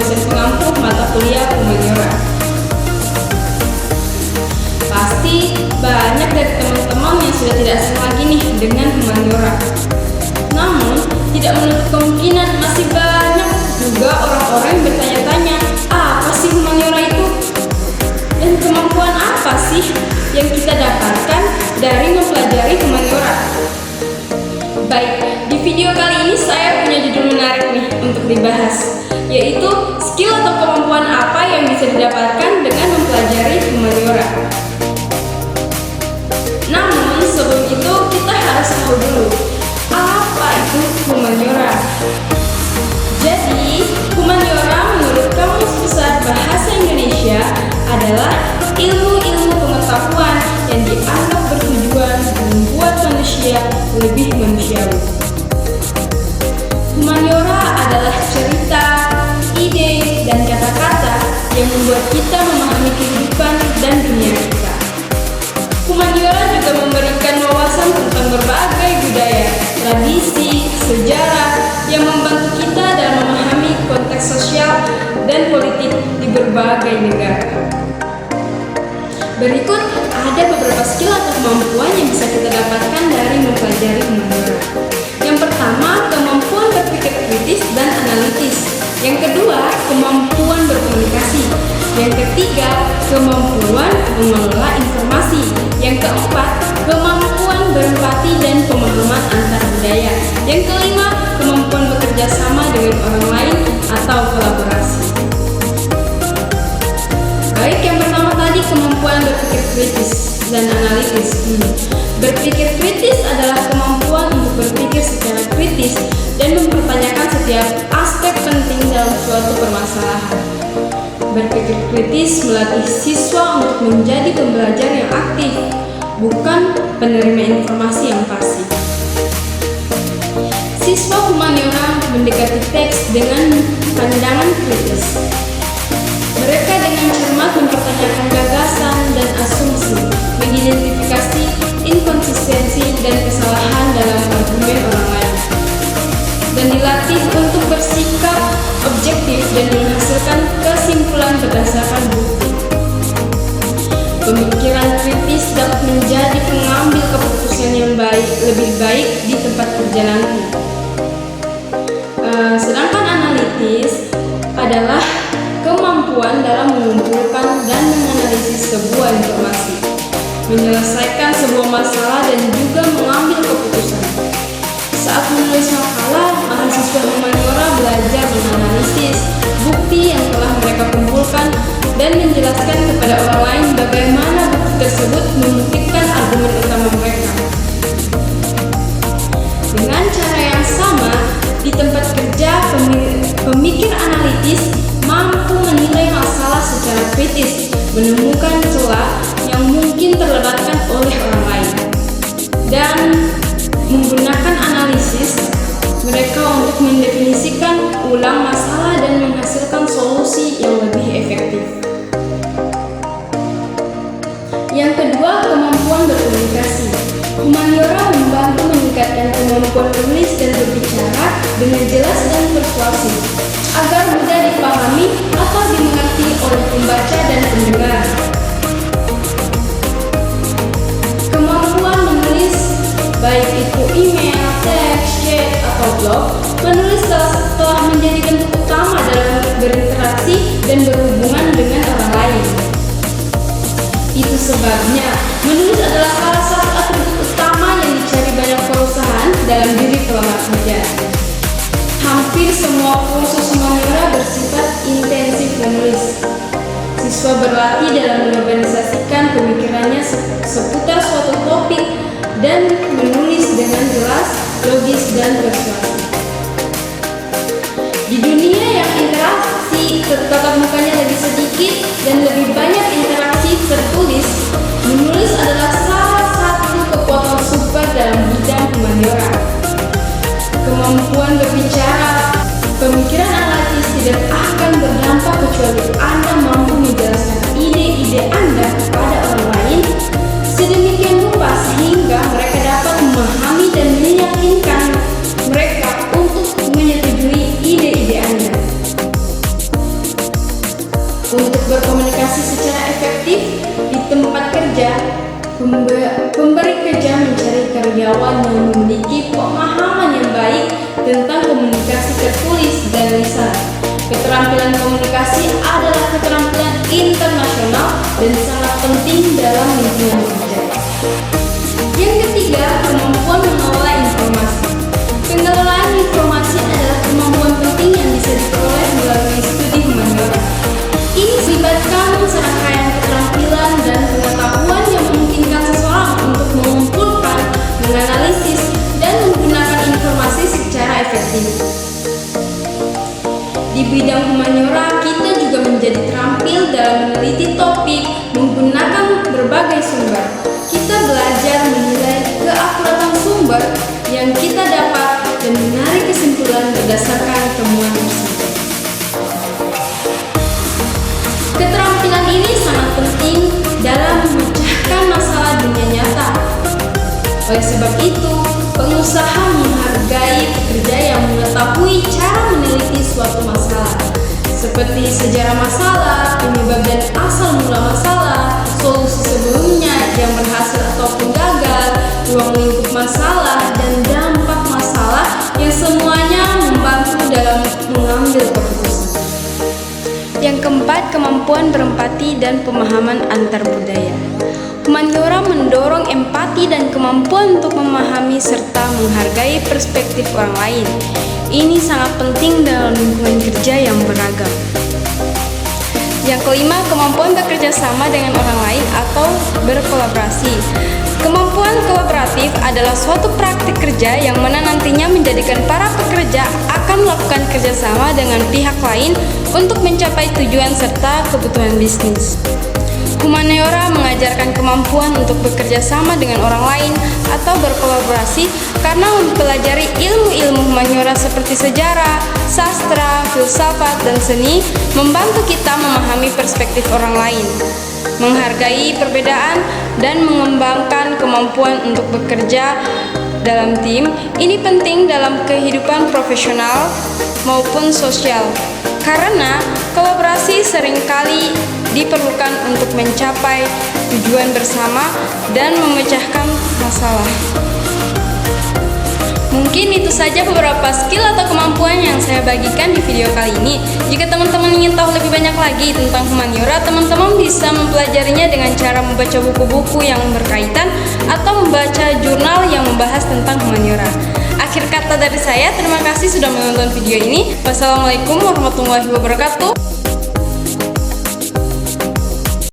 dosen pengampu mata kuliah humaniora. Pasti banyak dari teman-teman yang sudah tidak asing lagi nih dengan humaniora. Namun, tidak menutup kemungkinan masih banyak juga orang-orang yang bertanya-tanya, apa sih humaniora itu? Dan kemampuan apa sih yang kita dapatkan dari mempelajari humaniora? Baik, di video kali ini saya punya judul menarik nih untuk dibahas, yaitu skill atau kemampuan apa yang bisa didapatkan dengan mempelajari humaniora. Namun sebelum itu kita harus tahu dulu, apa itu humaniora? Jadi, humaniora menurut Kamus Besar Bahasa Indonesia adalah ilmu-ilmu pengetahuan yang dianggap bertujuan membuat manusia lebih manusiawi. Humaniora adalah cerita, ide, dan kata-kata yang membuat kita memahami kehidupan dan dunia kita. Humaniora juga memberikan wawasan tentang berbagai budaya, tradisi, sejarah yang membantu kita dalam memahami konteks sosial dan politik di berbagai negara. Berikut ada beberapa skill atau kemampuan yang bisa kita dapatkan dari mempelajari humaniora. Yang pertama, kemampuan berpikir kritis dan analitis. Yang kedua, kemampuan berkomunikasi. Yang ketiga, kemampuan mengelola informasi. Yang keempat, kemampuan berempati dan pemahaman antar budaya. Yang kelima, kemampuan bekerja sama dengan orang lain atau kolaborasi. Baik, yang pertama tadi kemampuan berpikir kritis dan analitis. Berpikir kritis adalah kemampuan untuk berpikir secara kritis dan mempertanyakan setiap aspek penting dalam suatu permasalahan. Berpikir kritis melatih siswa untuk menjadi pembelajar yang aktif, bukan penerima informasi yang pasif. Siswa humaniora mendekati teks dengan pandangan kritis. Mereka dengan cermat mempertanyakan gagasan dan asumsi, mengidentifikasi inkonsistensi dan kesalahan dalam argumen orang lain, dan dilatih untuk bersikap objektif dan menghasilkan kesimpulan berdasarkan bukti. Pemikiran kritis dapat menjadi pengambil keputusan yang lebih baik di tempat kerja nanti. Sedangkan analitis adalah kemampuan dalam mengumpulkan dan menganalisis sebuah informasi, menyelesaikan sebuah masalah dan juga mengambil keputusan. Saat menulis makalah, mahasiswa humaniora belajar menganalisis bukti yang telah mereka kumpulkan dan menjelaskan kepada orang lain bagaimana bukti tersebut membuktikan argumen utama mereka. Dengan cara yang sama, di tempat kerja, pemikir analitis mampu menilai masalah secara kritis, menemukan celah yang mungkin terlewatkan oleh orang lain, dan menggunakan analisis mereka untuk mendefinisikan ulang masalah dan menghasilkan solusi yang lebih efektif. Yang kedua, kemampuan berkomunikasi. Humaniora membantu meningkatkan kemampuan menulis dan berbicara dengan jelas dan persuasif, agar mudah dipahami atau dimengerti oleh pembaca dan pendengar. Kemampuan menulis, baik itu email, teks, chat, atau blog, menulis telah menjadi bentuk utama dalam berinteraksi dan berhubungan dengan orang lain. Itu sebabnya menulis adalah salah satu atribut utama yang dicari banyak perusahaan dalam diri pelamar kerja. Hampir semua kursus humaniora bersifat intensif menulis. Siswa berlatih dalam mengorganisasikan pemikirannya seputar suatu topik dan menulis dengan jelas, logis, dan persuasif. Di dunia yang interaksi tatap mukanya lebih sedikit dan lebih banyak interaksi tertulis, menulis adalah salah satu kekuatan super dalam bidang humaniora. Kemampuan berbicara, pemikiran analitis tidak akan berdampak kecuali Anda mampu menjelaskan ide-ide Anda kepada orang lain sedemikian rupa sehingga mereka dapat memahami dan meyakinkan mereka untuk menyetujui ide-ide Anda. untuk berkomunikasi secara efektif di tempat kerja. Pemberi kerja mencari karyawan yang memiliki pemahaman yang baik tentang komunikasi tertulis dan lisan. Keterampilan komunikasi adalah keterampilan internasional dan sangat penting dalam lingkungan kerja. Yang ketiga, kemampuan mengelola informasi. Pengelolaan informasi adalah kemampuan penting yang bisa diperoleh melalui studi humaniora. Ini melibatkan serangkaian keterampilan dan pengetahuan yang memungkinkan seseorang untuk mengumpulkan, menganalisis, dan menggunakan informasi secara efektif. Di bidang humaniora, kita juga menjadi terampil dalam meneliti topik menggunakan berbagai sumber. Kita belajar menilai keakuratan sumber yang kita dapat dan menarik kesimpulan berdasarkan temuan tersebut. Keterampilan ini sangat penting dalam memecahkan masalah dunia nyata. Oleh sebab itu, pengusaha menghargai pekerja yang mengetahui cara meneliti suatu masalah, seperti sejarah masalah, penyebab dan asal mula masalah, solusi sebelumnya yang berhasil ataupun gagal, ruang lingkup masalah, dan dampak masalah yang semuanya membantu dalam mengambil keputusan. Yang keempat, kemampuan berempati dan pemahaman antar budaya. Humaniora mendorong empati dan kemampuan untuk memahami serta menghargai perspektif orang lain. Ini sangat penting dalam lingkungan kerja yang beragam. Yang kelima, kemampuan bekerja sama dengan orang lain atau berkolaborasi. Kemampuan kolaboratif adalah suatu praktik kerja yang mana nantinya menjadikan para pekerja akan melakukan kerjasama dengan pihak lain untuk mencapai tujuan serta kebutuhan bisnis. Humaniora mengajarkan kemampuan untuk bekerja sama dengan orang lain atau berkolaborasi karena mempelajari ilmu-ilmu humaniora seperti sejarah, sastra, filsafat, dan seni membantu kita memahami perspektif orang lain, menghargai perbedaan, dan mengembangkan kemampuan untuk bekerja dalam tim. Ini penting dalam kehidupan profesional maupun sosial, karena kolaborasi seringkali diperlukan untuk mencapai tujuan bersama dan memecahkan masalah. Mungkin itu saja beberapa skill atau kemampuan yang saya bagikan di video kali ini. Jika teman-teman ingin tahu lebih banyak lagi tentang humaniora, teman-teman bisa mempelajarinya dengan cara membaca buku-buku yang berkaitan atau membaca jurnal yang membahas tentang humaniora. Akhir kata dari saya, terima kasih sudah menonton video ini. Wassalamualaikum warahmatullahi wabarakatuh.